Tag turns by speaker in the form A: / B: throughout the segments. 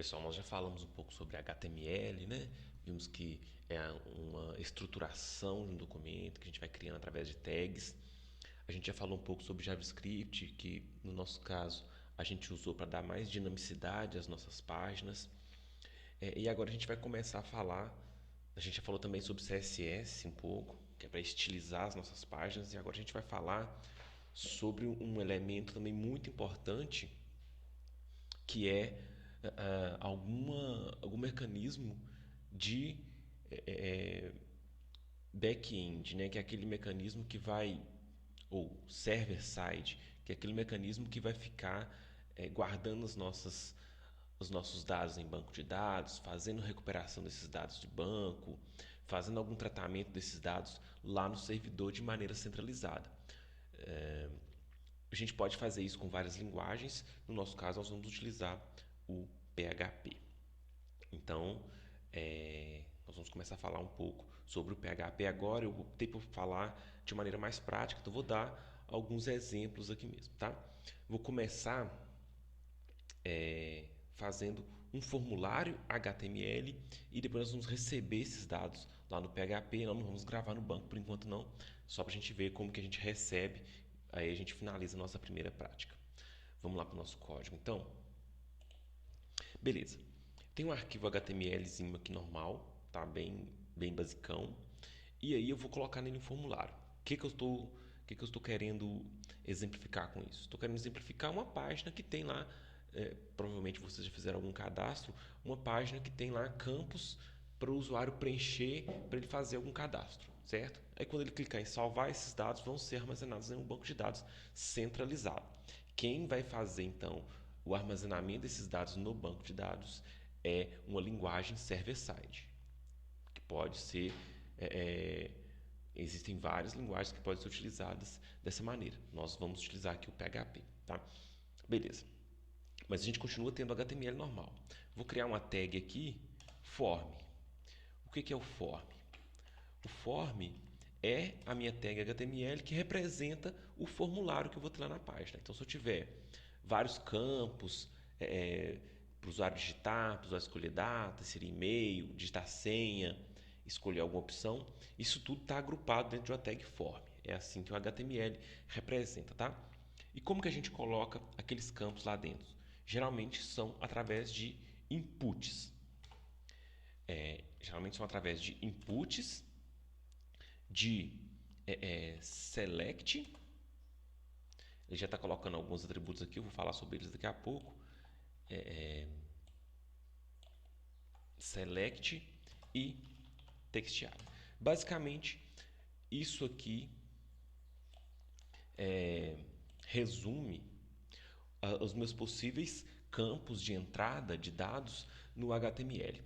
A: Pessoal, nós já falamos um pouco sobre HTML, né? Vimos que é uma estruturação de um documento que a gente vai criando através de tags. A gente já falou um pouco sobre JavaScript, que no nosso caso a gente usou para dar mais dinamicidade às nossas páginas. E agora a gente vai começar a falar. A gente já falou também sobre CSS um pouco, que é para estilizar as nossas páginas. E agora a gente vai falar sobre um elemento também muito importante, que é algum mecanismo de back-end, né? Que é aquele mecanismo que vai, ou server-side, que é aquele mecanismo que vai ficar guardando os nossos dados em banco de dados, fazendo recuperação desses dados de banco, fazendo algum tratamento desses dados lá no servidor de maneira centralizada. A gente pode fazer isso com várias linguagens. No nosso caso, nós vamos utilizar o PHP. Então, nós vamos começar a falar um pouco sobre o PHP agora. Eu optei por falar de maneira mais prática, então vou dar alguns exemplos aqui mesmo, tá? Vou começar fazendo um formulário HTML e depois nós vamos receber esses dados lá no PHP. Nós não vamos gravar no banco por enquanto não, só para a gente ver como que a gente recebe. Aí a gente finaliza a nossa primeira prática. Vamos lá para o nosso código. Então, beleza. Tem um arquivo HTMLzinho aqui normal, tá? Bem basicão. E aí eu vou colocar nele um formulário. Que eu estou querendo exemplificar com isso? Estou querendo exemplificar uma página que tem lá, provavelmente vocês já fizeram algum cadastro, uma página que tem lá campos para o usuário preencher, para ele fazer algum cadastro, certo? Aí quando ele clicar em salvar, esses dados vão ser armazenados em um banco de dados centralizado. Quem vai fazer então o armazenamento desses dados no banco de dados é uma linguagem server-side, que pode ser. Existem várias linguagens que podem ser utilizadas dessa maneira. Nós vamos utilizar aqui o PHP, tá? Beleza. Mas a gente continua tendo HTML normal. Vou criar uma tag aqui, form. O que é o form? O form é a minha tag HTML que representa o formulário que eu vou ter lá na página. Então, se eu tiver vários campos para o usuário digitar, para o usuário escolher data, inserir e-mail, digitar senha, escolher alguma opção, isso tudo está agrupado dentro de uma tag form. É assim que o HTML representa, tá? E como que a gente coloca aqueles campos lá dentro? Geralmente são através de inputs. Geralmente são através de inputs de select. Ele já está colocando alguns atributos aqui, eu vou falar sobre eles daqui a pouco. Select e textar. Basicamente, isso aqui resume os meus possíveis campos de entrada de dados no HTML.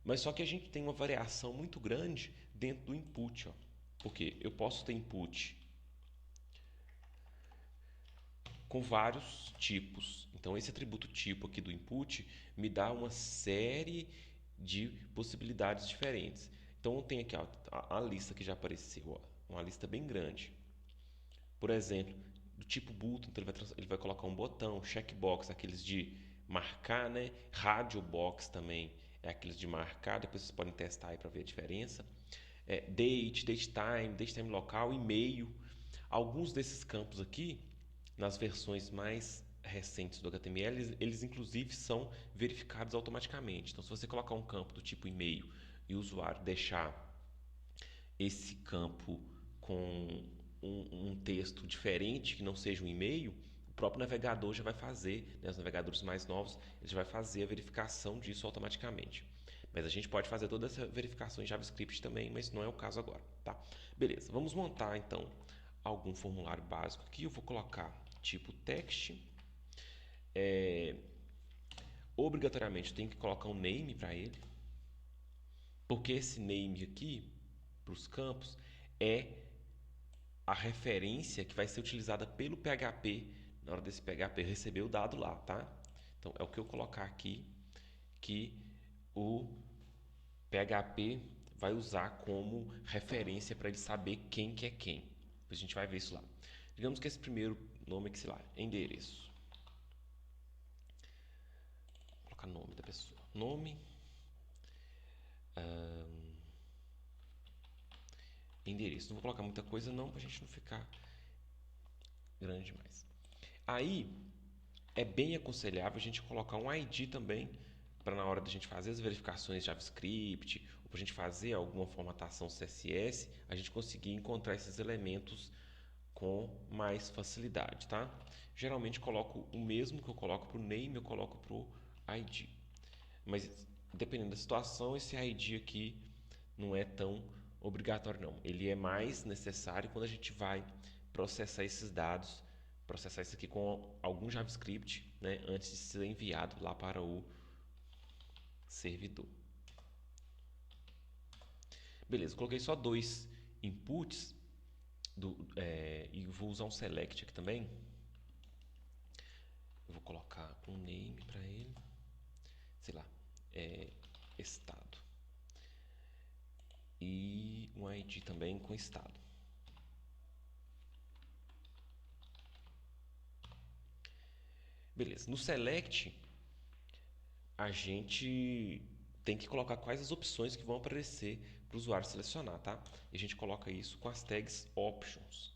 A: Mas só que a gente tem uma variação muito grande dentro do input. Ó. Porque eu posso ter input com vários tipos. Então, esse atributo tipo aqui do input me dá uma série de possibilidades diferentes. Então, tem aqui ó, a lista que já apareceu, ó, uma lista bem grande. Por exemplo, do tipo button, então ele vai colocar um botão, checkbox, aqueles de marcar, né? Radio box também é aqueles de marcar, depois vocês podem testar aí para ver a diferença. Date time local, e-mail. Alguns desses campos aqui, nas versões mais recentes do HTML, eles inclusive são verificados automaticamente. Então, se você colocar um campo do tipo e-mail e o usuário deixar esse campo com um texto diferente que não seja um e-mail, o próprio navegador já vai fazer, né, os navegadores mais novos, ele já vai fazer a verificação disso automaticamente. Mas a gente pode fazer toda essa verificação em JavaScript também, mas não é o caso agora, tá? Beleza, vamos montar então algum formulário básico aqui. Eu vou colocar tipo text. Obrigatoriamente eu tenho que colocar um name para ele, porque esse name aqui, para os campos, é a referência que vai ser utilizada pelo PHP na hora desse PHP receber o dado lá, tá? Então é o que eu colocar aqui que o PHP vai usar como referência para ele saber quem que é quem. Depois a gente vai ver isso lá. Digamos que esse primeiro nome aqui, sei lá, endereço. Vou colocar nome da pessoa. Nome. Endereço. Não vou colocar muita coisa não, pra gente não ficar grande demais. Aí, é bem aconselhável a gente colocar um ID também, para na hora da gente fazer as verificações de JavaScript, ou para a gente fazer alguma formatação CSS, a gente conseguir encontrar esses elementos com mais facilidade, tá? Geralmente coloco o mesmo que eu coloco para o name, eu coloco para o ID. Mas dependendo da situação, esse ID aqui não é tão obrigatório não. Ele é mais necessário quando a gente vai processar esses dados, processar isso aqui com algum JavaScript, né, antes de ser enviado lá para o servidor. Beleza, coloquei só dois inputs e vou usar um select aqui também. Eu vou colocar um name para ele, sei lá, estado, e um ID também com estado. Beleza, no select a gente tem que colocar quais as opções que vão aparecer para o usuário selecionar, tá? E a gente coloca isso com as tags options.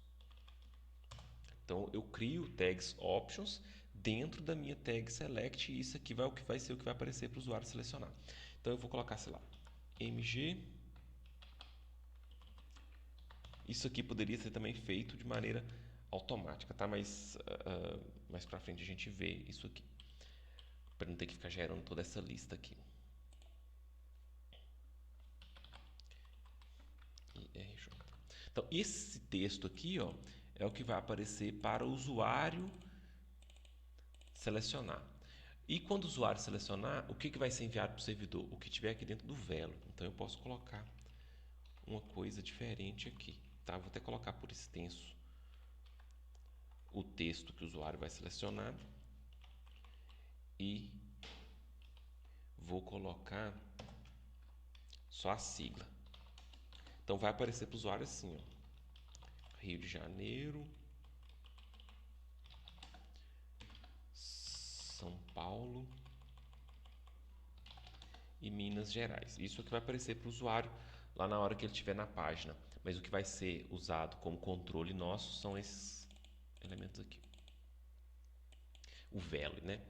A: Então eu crio tags options dentro da minha tag select e isso aqui vai ser o que vai aparecer para o usuário selecionar. Então eu vou colocar, sei lá, mg. Isso aqui poderia ser também feito de maneira automática, tá? Mas mais para frente a gente vê isso aqui, para não ter que ficar gerando toda essa lista aqui. IRJ. Então esse texto aqui, ó, é o que vai aparecer para o usuário selecionar. E quando o usuário selecionar, o que vai ser enviado para o servidor? O que tiver aqui dentro do Velo. Então eu posso colocar uma coisa diferente aqui, tá? Vou até colocar por extenso o texto que o usuário vai selecionar e vou colocar só a sigla. Então vai aparecer para o usuário assim, ó, Rio de Janeiro, São Paulo e Minas Gerais. Isso é que vai aparecer para o usuário lá na hora que ele estiver na página. Mas o que vai ser usado como controle nosso são esses elementos aqui. O value, né?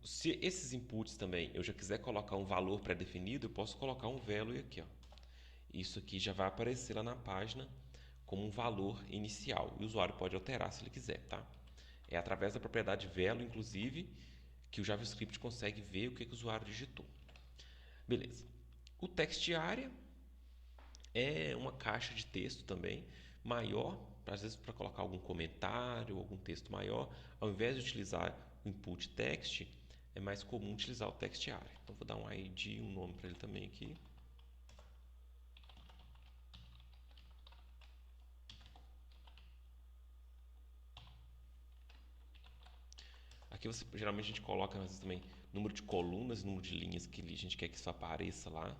A: Se esses inputs também eu já quiser colocar um valor pré-definido, eu posso colocar um value aqui, ó. Isso aqui já vai aparecer lá na página como um valor inicial. E o usuário pode alterar se ele quiser, tá? É através da propriedade value, inclusive, que o JavaScript consegue ver o que o usuário digitou. Beleza. O text area é uma caixa de texto também maior, às vezes para colocar algum comentário, algum texto maior. Ao invés de utilizar o input text, é mais comum utilizar o text area. Então vou dar um ID, um nome para ele também aqui. Aqui geralmente a gente coloca às vezes, também número de colunas, número de linhas que a gente quer que isso apareça lá.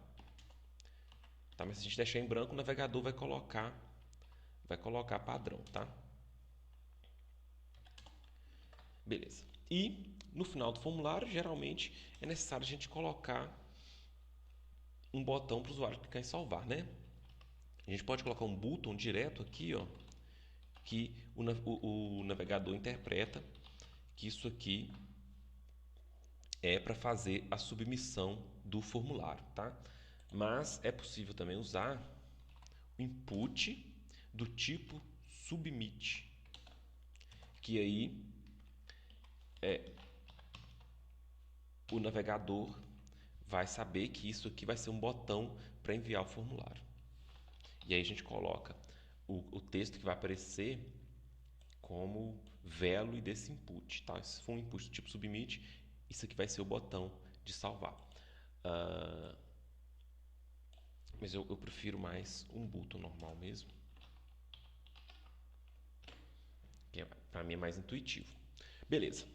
A: Tá? Mas se a gente deixar em branco, o navegador vai colocar padrão, tá? Beleza. E no final do formulário, geralmente é necessário a gente colocar um botão para o usuário clicar em salvar, né? A gente pode colocar um botão direto aqui, ó, que o navegador interpreta que isso aqui é para fazer a submissão do formulário, tá? Mas é possível também usar o input do tipo submit, que aí o navegador vai saber que isso aqui vai ser um botão para enviar o formulário. E aí a gente coloca o texto que vai aparecer como value desse input, tá? Se for um input do tipo submit, isso aqui vai ser o botão de salvar. Mas eu prefiro mais um botão normal mesmo, que para mim é mais intuitivo. Beleza.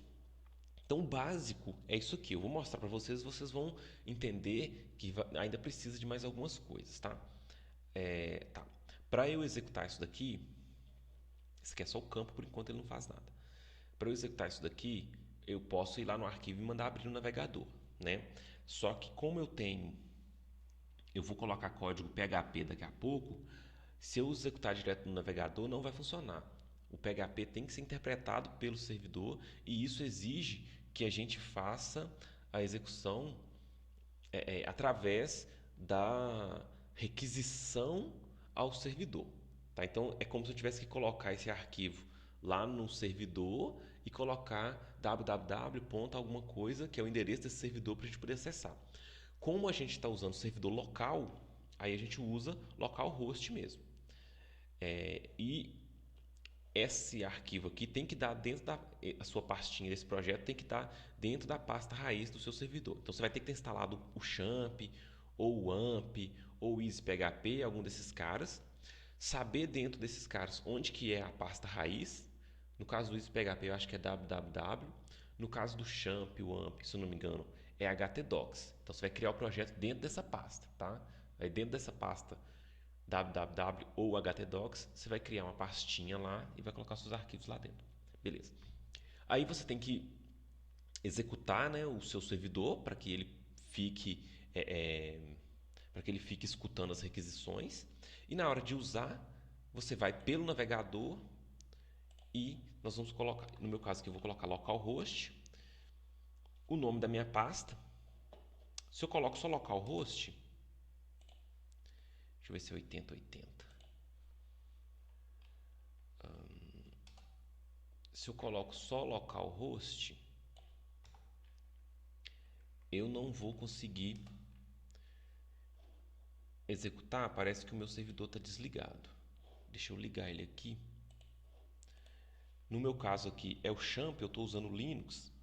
A: Então, o básico é isso aqui. Eu vou mostrar para vocês, vocês vão entender que ainda precisa de mais algumas coisas, tá? Tá. Para eu executar isso daqui, esse aqui é só o campo, por enquanto ele não faz nada. Para eu executar isso daqui, eu posso ir lá no arquivo e mandar abrir no navegador, né? Só que como eu vou colocar código PHP daqui a pouco, se eu executar direto no navegador, não vai funcionar. O PHP tem que ser interpretado pelo servidor e isso exige que a gente faça a execução através da requisição ao servidor. Tá? Então é como se eu tivesse que colocar esse arquivo lá no servidor e colocar www. Alguma coisa, que é o endereço desse servidor para a gente poder acessar. Como a gente está usando servidor local, aí a gente usa localhost mesmo. E esse arquivo aqui tem que dar dentro a sua pastinha desse projeto tem que estar dentro da pasta raiz do seu servidor. Então você vai ter que ter instalado o Champ, ou o AMP, ou o EasyPHP, algum desses caras. Saber dentro desses caras onde que é a pasta raiz. No caso do EasyPHP eu acho que é www. No caso do Champ, o AMP, se eu não me engano, é htdocs. Então você vai criar o projeto dentro dessa pasta, tá? Aí dentro dessa pasta www ou htdocs, você vai criar uma pastinha lá e vai colocar seus arquivos lá dentro. Beleza. Aí você tem que executar, né, o seu servidor para que ele fique para que ele fique escutando as requisições. E na hora de usar, você vai pelo navegador e nós vamos colocar, no meu caso aqui eu vou colocar localhost, o nome da minha pasta. Se eu coloco só localhost, deixa eu ver se é 8080. Se eu coloco só localhost, eu não vou conseguir executar. Parece que o meu servidor está desligado. Deixa eu ligar ele aqui. No meu caso aqui é o Champ, eu estou usando o Linux.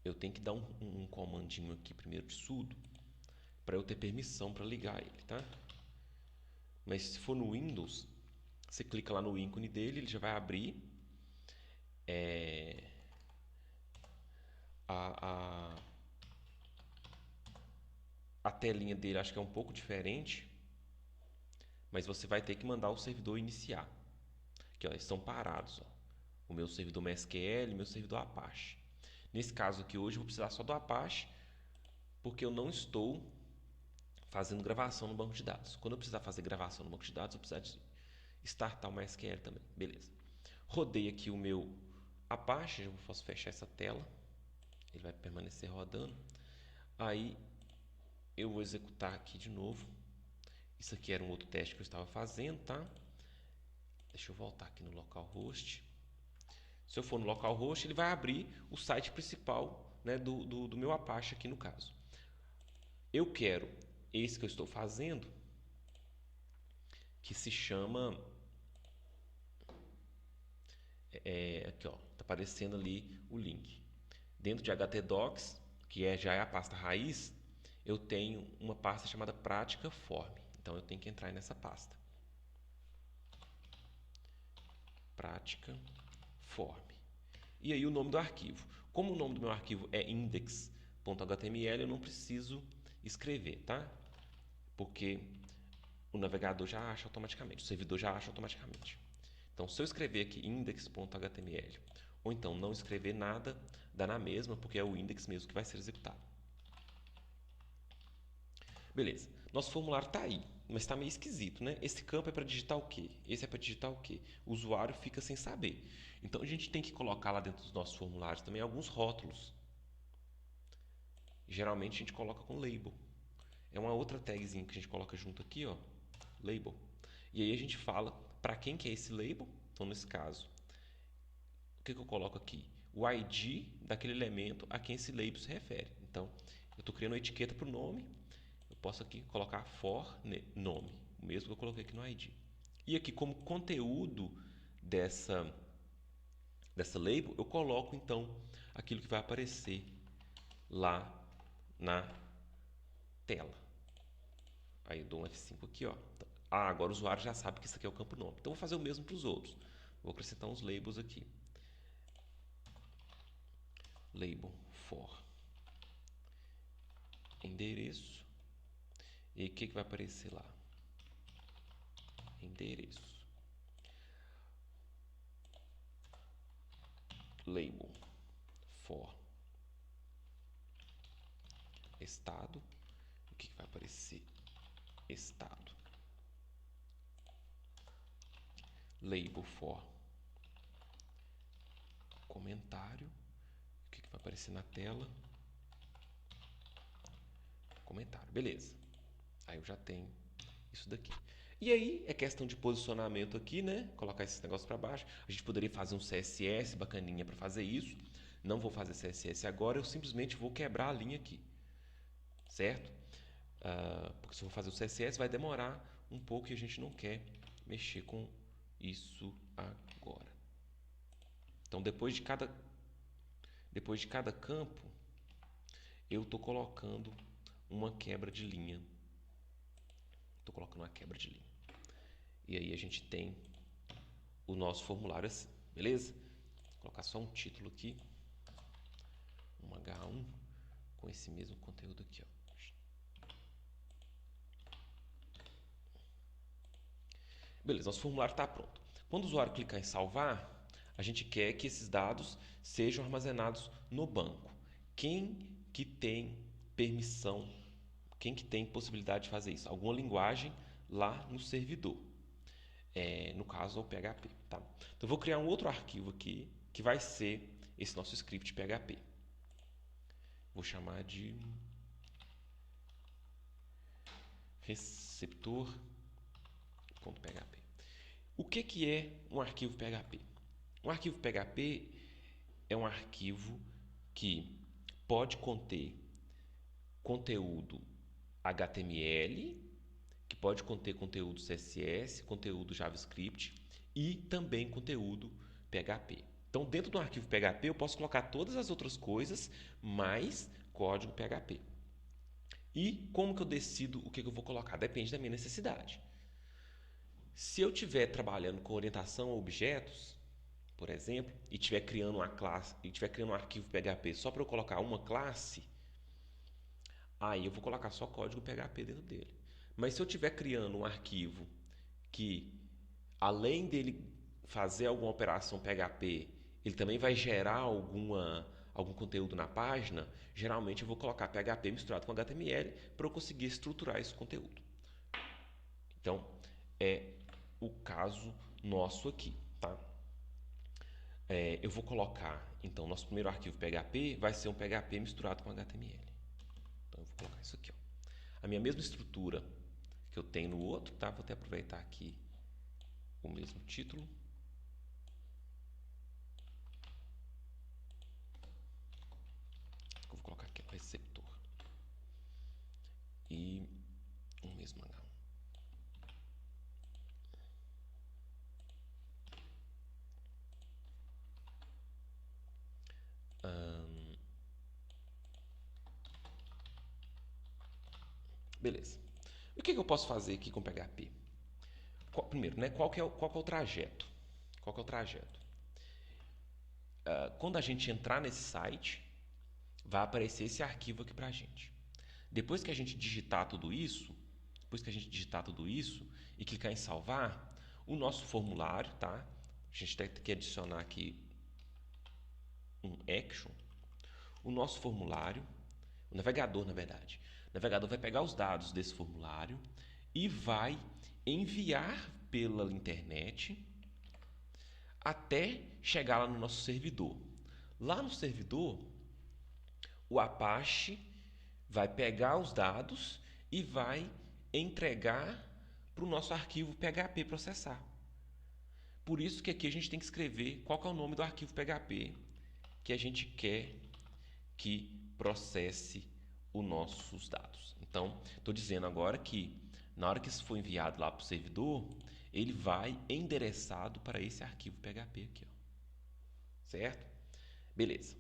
A: Eu tenho que dar um comandinho aqui primeiro de sudo para eu ter permissão para ligar ele, tá? Mas se for no Windows, você clica lá no ícone dele, ele já vai abrir a, a telinha dele. Acho que é um pouco diferente, mas você vai ter que mandar o servidor iniciar. Aqui, ó, eles estão parados, ó. O meu servidor MySQL e o meu servidor Apache. Nesse caso aqui hoje eu vou precisar só do Apache, porque eu não estou fazendo gravação no banco de dados. Quando eu precisar fazer gravação no banco de dados, eu precisar de startar o MySQL também. Beleza. Rodei aqui o meu Apache, eu posso fechar essa tela. Ele vai permanecer rodando. Aí eu vou executar aqui de novo. Isso aqui era um outro teste que eu estava fazendo, tá? Deixa eu voltar aqui no localhost. Se eu for no localhost, ele vai abrir o site principal, né, do meu Apache aqui no caso. Eu quero esse que eu estou fazendo, que se chama... aqui, ó, tá aparecendo ali o link. Dentro de htdocs, que já é a pasta raiz, eu tenho uma pasta chamada prática form. Então eu tenho que entrar nessa pasta. Prática form. E aí o nome do arquivo. Como o nome do meu arquivo é index.html, eu não preciso escrever, tá? Porque o navegador já acha automaticamente, o servidor já acha automaticamente. Então, se eu escrever aqui index.html, ou então não escrever nada, dá na mesma, porque é o index mesmo que vai ser executado. Beleza. Nosso formulário está aí, mas está meio esquisito, né? Esse campo é para digitar o quê? Esse é para digitar o quê? O usuário fica sem saber. Então, a gente tem que colocar lá dentro dos nossos formulários também alguns rótulos. Geralmente, a gente coloca com label. É uma outra tagzinha que a gente coloca junto aqui, ó, label. E aí a gente fala para quem que é esse label. Então, nesse caso, o que eu coloco aqui? O ID daquele elemento a quem esse label se refere. Então, eu estou criando uma etiqueta para o nome. Eu posso aqui colocar for nome, o mesmo que eu coloquei aqui no ID. E aqui, como conteúdo dessa label, eu coloco então aquilo que vai aparecer lá na tela. Aí eu dou um F5 aqui, ó. Agora o usuário já sabe que isso aqui é o campo nome. Então, eu vou fazer o mesmo para os outros. Vou acrescentar uns labels aqui. Label for endereço. E o que vai aparecer lá? Endereço. Label for estado. O que vai aparecer? Estado. Label for comentário. O que vai aparecer na tela? Comentário. Beleza. Aí eu já tenho isso daqui. E aí é questão de posicionamento aqui, né? Colocar esses negócios para baixo. A gente poderia fazer um CSS bacaninha para fazer isso. Não vou fazer CSS agora, eu simplesmente vou quebrar a linha aqui. Certo? Porque se eu for fazer o CSS vai demorar um pouco e a gente não quer mexer com isso agora. Então depois de cada campo eu estou colocando uma quebra de linha. Estou colocando uma quebra de linha. E aí a gente tem o nosso formulário assim, beleza? Vou colocar só um título aqui, um H1 com esse mesmo conteúdo aqui, ó. Beleza, nosso formulário está pronto. Quando o usuário clicar em salvar, a gente quer que esses dados sejam armazenados no banco. Quem que tem permissão, quem que tem possibilidade de fazer isso? Alguma linguagem lá no servidor. No caso, é o PHP. Tá? Então, eu vou criar um outro arquivo aqui, que vai ser esse nosso script PHP. Vou chamar de receptor.php. O que é um arquivo PHP? Um arquivo PHP é um arquivo que pode conter conteúdo HTML, que pode conter conteúdo CSS, conteúdo JavaScript e também conteúdo PHP. Então, dentro do arquivo PHP, eu posso colocar todas as outras coisas, mais código PHP. E como que eu decido o que eu vou colocar? Depende da minha necessidade. Se eu estiver trabalhando com orientação a objetos, por exemplo, e estiver criando uma classe, e estiver criando um arquivo PHP só para eu colocar uma classe, aí eu vou colocar só código PHP dentro dele. Mas se eu estiver criando um arquivo que, além dele fazer alguma operação PHP, ele também vai gerar algum conteúdo na página, geralmente eu vou colocar PHP misturado com HTML para eu conseguir estruturar esse conteúdo. Então, é o caso nosso aqui, tá? Eu vou colocar, então, nosso primeiro arquivo PHP vai ser um PHP misturado com HTML. Então, eu vou colocar isso aqui, ó. A minha mesma estrutura que eu tenho no outro, tá? Vou até aproveitar aqui o mesmo título. Eu vou colocar aqui o receptor. E o mesmo H1. Beleza. E o que eu posso fazer aqui com PHP? Primeiro, né, qual que é o trajeto? Qual que é o trajeto? Quando a gente entrar nesse site, vai aparecer esse arquivo aqui pra gente. Depois que a gente digitar tudo isso, e clicar em salvar, o nosso formulário, tá? A gente tem que adicionar aqui um action. O nosso formulário, o navegador, na verdade. O navegador vai pegar os dados desse formulário e vai enviar pela internet até chegar lá no nosso servidor. Lá no servidor, o Apache vai pegar os dados e vai entregar para o nosso arquivo PHP processar. Por isso que aqui a gente tem que escrever qual que é o nome do arquivo PHP que a gente quer que processe os nossos dados. Então, estou dizendo agora que na hora que isso for enviado lá para o servidor, ele vai endereçado para esse arquivo PHP aqui, ó. Certo? Beleza.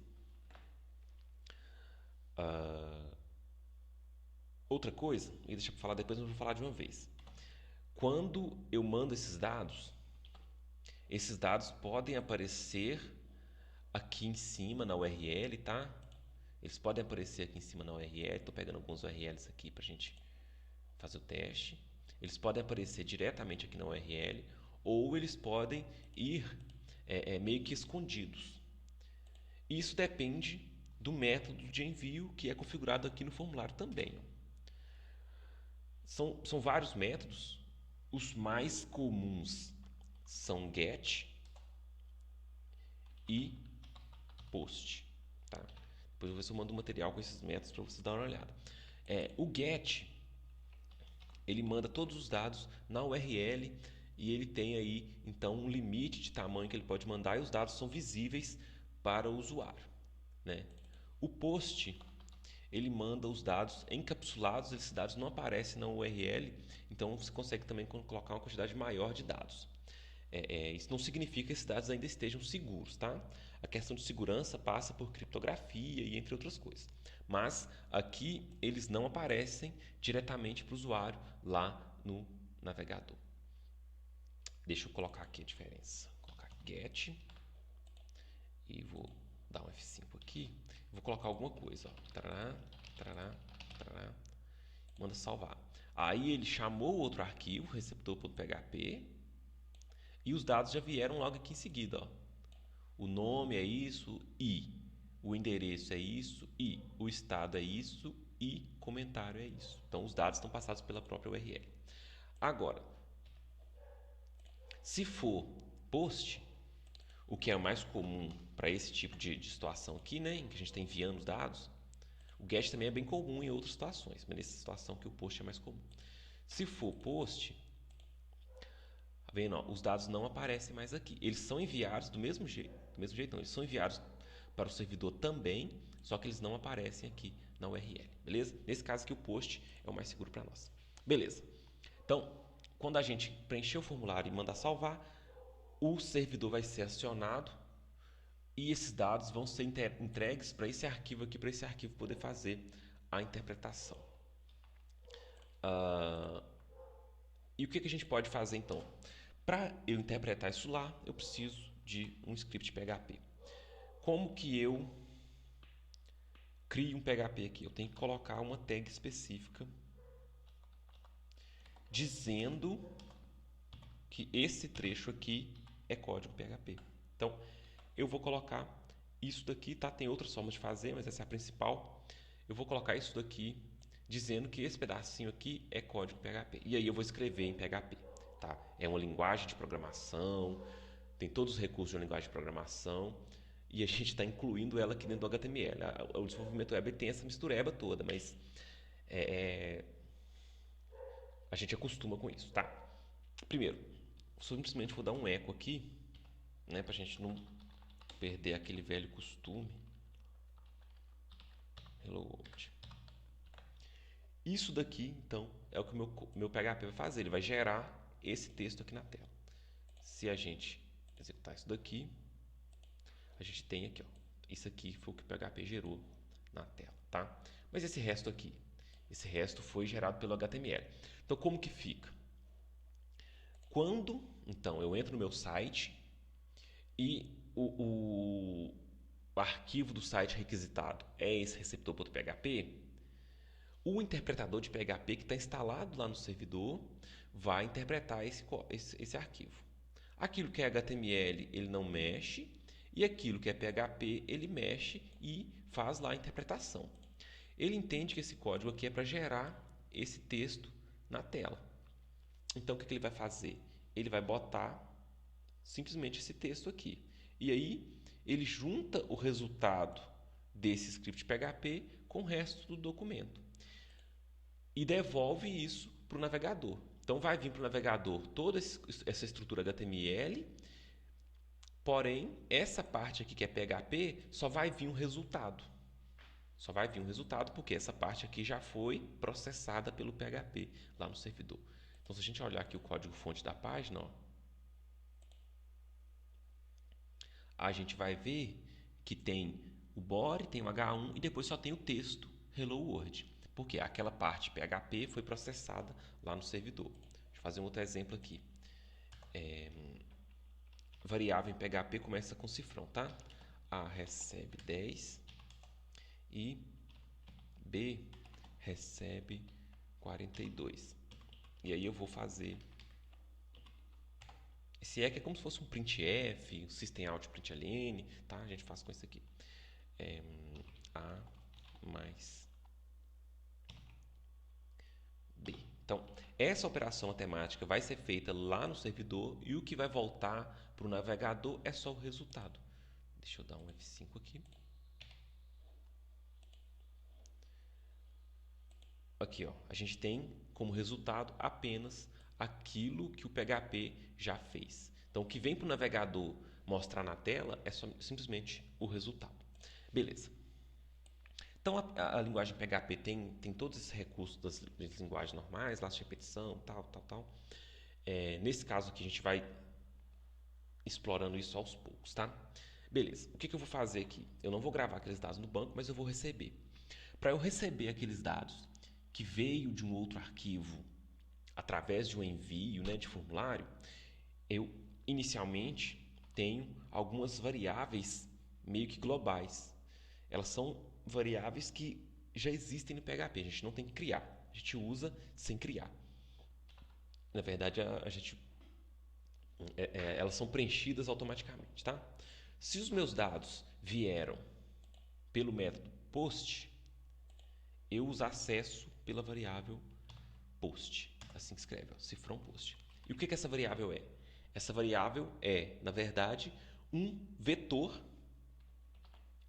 A: Outra coisa, e deixa eu falar depois, mas eu vou falar de uma vez. Quando eu mando esses dados podem aparecer aqui em cima na URL, tá? Eles podem aparecer aqui em cima na URL. Estou pegando alguns URLs aqui para a gente fazer o teste. Eles podem aparecer diretamente aqui na URL ou eles podem ir meio que escondidos. Isso depende do método de envio que é configurado aqui no formulário também. São vários métodos. Os mais comuns são get e post. Tá? Depois eu mando um material com esses métodos para vocês darem uma olhada. O get, ele manda todos os dados na URL e ele tem aí então um limite de tamanho que ele pode mandar e os dados são visíveis para o usuário, né? O post, ele manda os dados encapsulados, esses dados não aparecem na URL, então você consegue também colocar uma quantidade maior de dados. Isso não significa que esses dados ainda estejam seguros, tá? A questão de segurança passa por criptografia e entre outras coisas. Mas aqui eles não aparecem diretamente para o usuário lá no navegador. Deixa eu colocar aqui a diferença. Vou colocar get e vou dar um F5 aqui. Vou colocar alguma coisa. Ó. Tarará, tarará, tarará. Manda salvar. Aí ele chamou outro arquivo, receptor.php, e os dados já vieram logo aqui em seguida. Ó. O nome é isso, e o endereço é isso, e o estado é isso, e comentário é isso. Então, os dados estão passados pela própria URL. Agora, se for post, o que é o mais comum para esse tipo de situação aqui, né, em que a gente está enviando os dados, o get também é bem comum em outras situações, mas nessa situação que o post é mais comum. Se for post, tá vendo? Ó, os dados não aparecem mais aqui. Eles são enviados do mesmo jeito não, eles são enviados para o servidor também, só que eles não aparecem aqui na URL, beleza? Nesse caso aqui o post é o mais seguro para nós. Beleza. Então, quando a gente preencher o formulário e mandar salvar, o servidor vai ser acionado e esses dados vão ser entregues para esse arquivo aqui, para esse arquivo poder fazer a interpretação. E o que a gente pode fazer então? Para eu interpretar isso lá, eu preciso de um script PHP. Como que eu crio um PHP aqui? Eu tenho que colocar uma tag específica dizendo que esse trecho aqui é código PHP. Então, eu vou colocar isso daqui, tá? Tem outras formas de fazer, mas essa é a principal. Eu vou colocar isso daqui dizendo que esse pedacinho aqui é código PHP. E aí eu vou escrever em PHP, tá? É uma linguagem de programação, tem todos os recursos de uma linguagem de programação e a gente está incluindo ela aqui dentro do HTML. O desenvolvimento web tem essa mistureba toda, mas a gente acostuma com isso, tá? Primeiro, simplesmente vou dar um eco aqui, né, para a gente não perder aquele velho costume. Hello World. Isso daqui, então, é o que o meu PHP vai fazer. Ele vai gerar esse texto aqui na tela. Se a gente executar isso daqui, a gente tem aqui, ó, isso aqui foi o que o PHP gerou na tela, tá? Mas esse resto aqui, esse resto foi gerado pelo HTML. Então, como que fica? Quando, então, eu entro no meu site e o arquivo do site requisitado é esse receptor.php, o interpretador de PHP que está instalado lá no servidor vai interpretar esse arquivo. Aquilo que é HTML ele não mexe e aquilo que é PHP ele mexe e faz lá a interpretação. Ele entende que esse código aqui é para gerar esse texto na tela. Então o que ele vai fazer? Ele vai botar simplesmente esse texto aqui. E aí ele junta o resultado desse script PHP com o resto do documento e devolve isso para o navegador. Então vai vir para o navegador toda essa estrutura HTML, porém essa parte aqui que é PHP só vai vir um resultado. Só vai vir um resultado porque essa parte aqui já foi processada pelo PHP lá no servidor. Então se a gente olhar aqui o código-fonte da página, ó, a gente vai ver que tem o body, tem o H1 e depois só tem o texto Hello World. Porque aquela parte PHP foi processada lá no servidor. Deixa eu fazer um outro exemplo aqui. Variável em PHP começa com cifrão, tá? A recebe 10 e B recebe 42. E aí eu vou fazer esse EC é como se fosse um printf, um system out println, tá? A gente faz com isso aqui. A mais B. Então, essa operação matemática vai ser feita lá no servidor e o que vai voltar para o navegador é só o resultado. Deixa eu dar um F5 aqui. Aqui, ó, a gente tem como resultado apenas aquilo que o PHP já fez. Então, o que vem para o navegador mostrar na tela é simplesmente o resultado. Beleza. Então, a linguagem PHP tem todos esses recursos das linguagens normais, laço de repetição, tal. Nesse caso aqui, a gente vai explorando isso aos poucos, tá? Beleza. O que eu vou fazer aqui? Eu não vou gravar aqueles dados no banco, mas eu vou receber. Para eu receber aqueles dados que veio de um outro arquivo através de um envio, né, de formulário, eu inicialmente tenho algumas variáveis meio que globais. Elas são variáveis que já existem no PHP, a gente não tem que criar, a gente usa sem criar. Na verdade, elas são preenchidas automaticamente, tá? Se os meus dados vieram pelo método post, eu os acesso pela variável post, assim que escreve, ó, cifrão post. E o que essa variável é? Essa variável é, na verdade, um vetor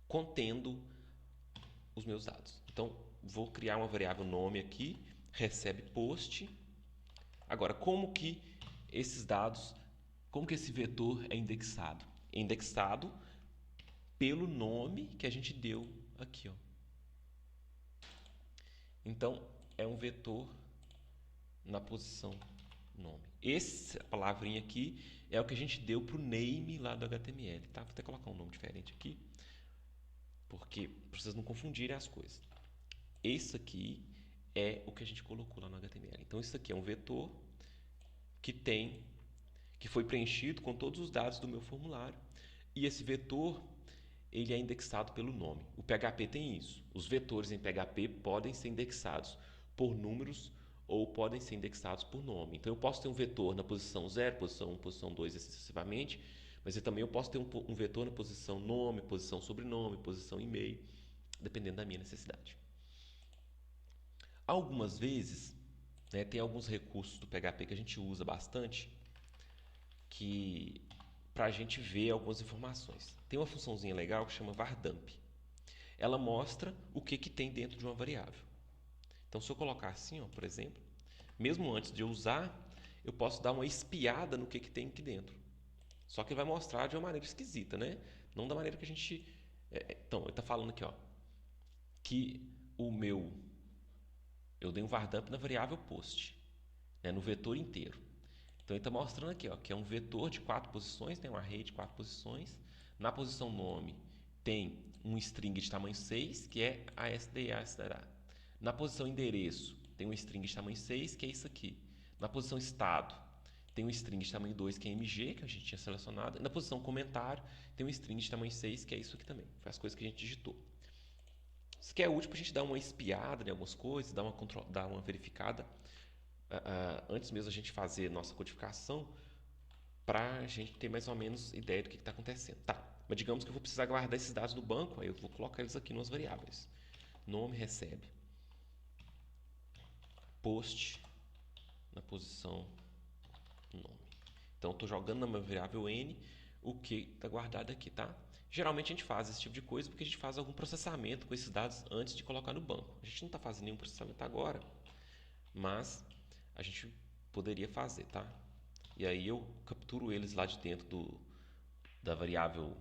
A: contendo os meus dados. Então, vou criar uma variável nome aqui, recebe post. Agora, como que esses dados, como que esse vetor é indexado? É indexado pelo nome que a gente deu aqui, ó. Então, é um vetor na posição nome. Essa palavrinha aqui é o que a gente deu para o name lá do HTML, tá? Vou até colocar um nome diferente aqui, porque para vocês não confundirem as coisas. Esse aqui é o que a gente colocou lá no HTML. Então, isso aqui é um vetor que foi preenchido com todos os dados do meu formulário. E esse vetor, ele é indexado pelo nome. O PHP tem isso. Os vetores em PHP podem ser indexados por números ou podem ser indexados por nome. Então, eu posso ter um vetor na posição 0, posição 1, posição 2, e sucessivamente, mas eu posso ter um vetor na posição nome, posição sobrenome, posição e-mail, dependendo da minha necessidade. Algumas vezes, né, tem alguns recursos do PHP que a gente usa bastante que para a gente ver algumas informações. Tem uma funçãozinha legal que chama vardump. Ela mostra o que tem dentro de uma variável. Então, se eu colocar assim, ó, por exemplo, mesmo antes de eu usar, eu posso dar uma espiada no que tem aqui dentro. Só que ele vai mostrar de uma maneira esquisita, né? Não da maneira que a gente... Então, ele está falando aqui, ó, que eu dei um vardump na variável post, né, no vetor inteiro. Então, ele está mostrando aqui, ó, que é um vetor de 4 posições, tem um array de 4 posições. Na posição nome tem um string de tamanho 6, que é ASDA. Na posição endereço tem um string de tamanho 6, que é isso aqui. Na posição estado tem um string de tamanho 2, que é MG, que a gente tinha selecionado. E na posição comentário tem um string de tamanho 6, que é isso aqui também. Foi as coisas que a gente digitou. Isso que é útil para a gente dar uma espiada em algumas coisas, dar uma verificada antes mesmo a gente fazer nossa codificação, para a gente ter mais ou menos ideia do que está acontecendo. Tá, mas digamos que eu vou precisar guardar esses dados no banco, aí eu vou colocar eles aqui nas variáveis. Nome recebe post na posição nome. Então, estou jogando na minha variável n o que está guardado aqui, tá? Geralmente a gente faz esse tipo de coisa porque a gente faz algum processamento com esses dados antes de colocar no banco. A gente não está fazendo nenhum processamento agora, mas a gente poderia fazer, tá? E aí eu capturo eles lá de dentro da variável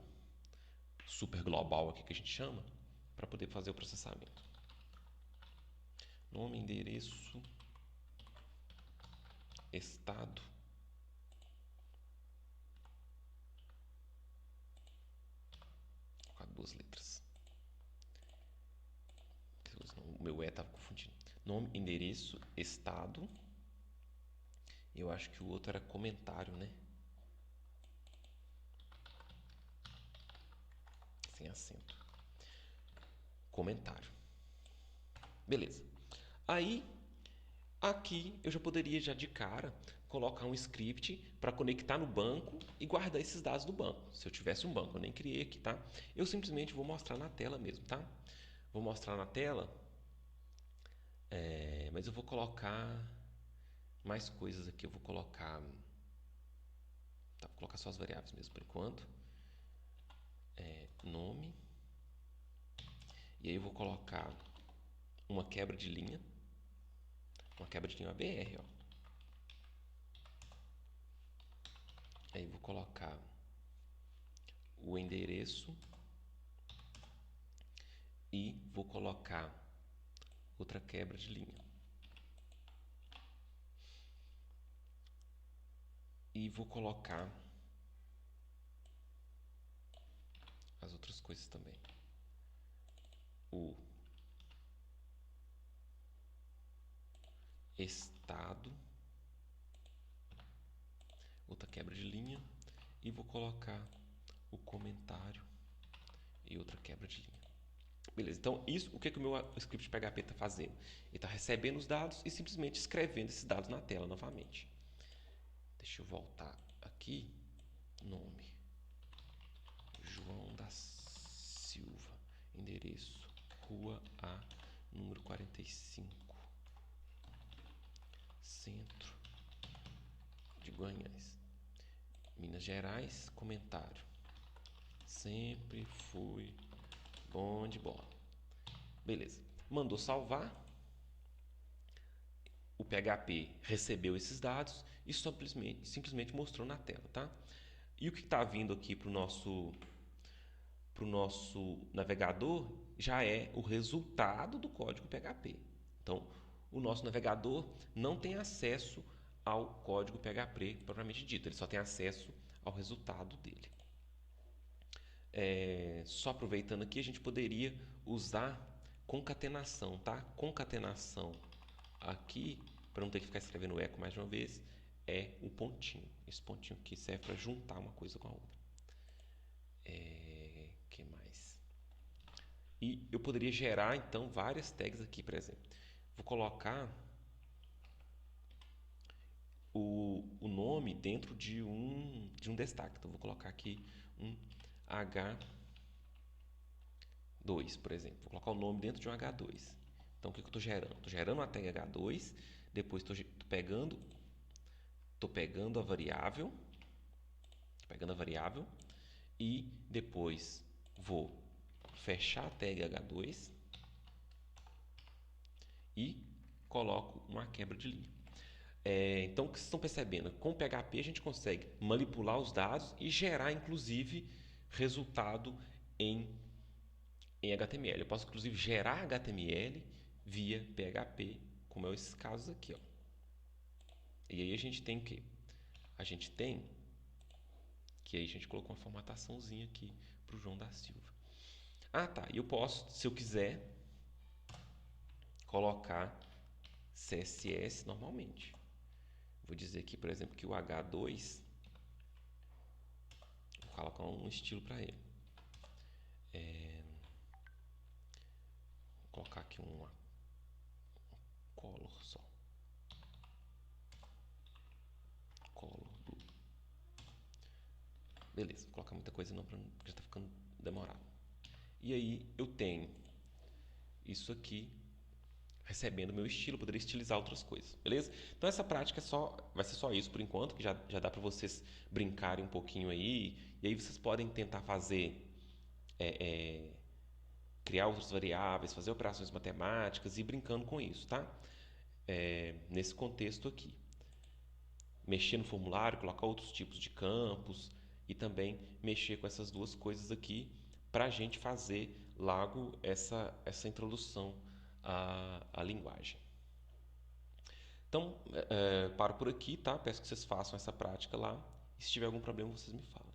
A: super global aqui que a gente chama, para poder fazer o processamento. Nome, endereço, estado. Vou colocar 2 letras. O meu E estava confundindo. Nome, endereço, estado. Eu acho que o outro era comentário, né? Sem acento. Comentário. Beleza. Aí, aqui eu já poderia já de cara colocar um script para conectar no banco e guardar esses dados no banco. Se eu tivesse um banco, eu nem criei aqui, tá? Eu simplesmente vou mostrar na tela mesmo, tá? Vou mostrar na tela, mas eu vou colocar mais coisas aqui. Eu vou colocar, vou colocar só as variáveis mesmo por enquanto. Nome. E aí eu vou colocar uma quebra de linha. Uma quebra de linha ABR, ó. Aí vou colocar o endereço e vou colocar outra quebra de linha. E vou colocar as outras coisas também. O estado, outra quebra de linha, e vou colocar o comentário e outra quebra de linha. Beleza, então isso, o que o meu script PHP está fazendo? Ele está recebendo os dados e simplesmente escrevendo esses dados na tela novamente. Deixa eu voltar aqui. Nome: João da Silva. Endereço: Rua A, número 45, Centro de Guanhães, Minas Gerais. Comentário: sempre fui bom de bola. Beleza. Mandou salvar. O PHP recebeu esses dados e simplesmente mostrou na tela, tá? E o que está vindo aqui para o nosso navegador já é o resultado do código PHP. Então, o nosso navegador não tem acesso ao código PHP propriamente dito, ele só tem acesso ao resultado dele. Só aproveitando aqui, a gente poderia usar concatenação, tá? Concatenação aqui, para não ter que ficar escrevendo eco mais de uma vez, é o pontinho. Esse pontinho aqui serve para juntar uma coisa com a outra. Que mais? E eu poderia gerar, então, várias tags aqui, por exemplo. Vou colocar o nome dentro de um destaque. Então, vou colocar aqui um H2, por exemplo. Vou colocar o nome dentro de um H2. Então, o que eu estou gerando? Estou gerando uma tag H2, depois estou pegando a variável, e depois vou fechar a tag H2 e coloco uma quebra de linha. Então, o que vocês estão percebendo? Com o PHP a gente consegue manipular os dados e gerar, inclusive, resultado em HTML. Eu posso, inclusive, gerar HTML via PHP, como é esses casos aqui, ó. E aí a gente tem o quê? A gente tem que aí a gente colocou uma formataçãozinha aqui para o João da Silva. Ah, tá. E eu posso, se eu quiser, colocar CSS normalmente. Vou dizer aqui, por exemplo, que o H2, vou colocar um estilo para ele. Vou colocar aqui uma color só. Color blue. Beleza, vou colocar muita coisa não, porque já está ficando demorado. E aí eu tenho isso aqui recebendo o meu estilo, eu poderia estilizar outras coisas, beleza? Então essa prática vai ser só isso por enquanto, que já dá para vocês brincarem um pouquinho aí, e aí vocês podem tentar fazer, criar outras variáveis, fazer operações matemáticas e ir brincando com isso, tá? Nesse contexto aqui. Mexer no formulário, colocar outros tipos de campos e também mexer com essas duas coisas aqui para a gente fazer logo essa introdução à linguagem. Então, paro por aqui, tá? Peço que vocês façam essa prática lá. E se tiver algum problema, vocês me falam.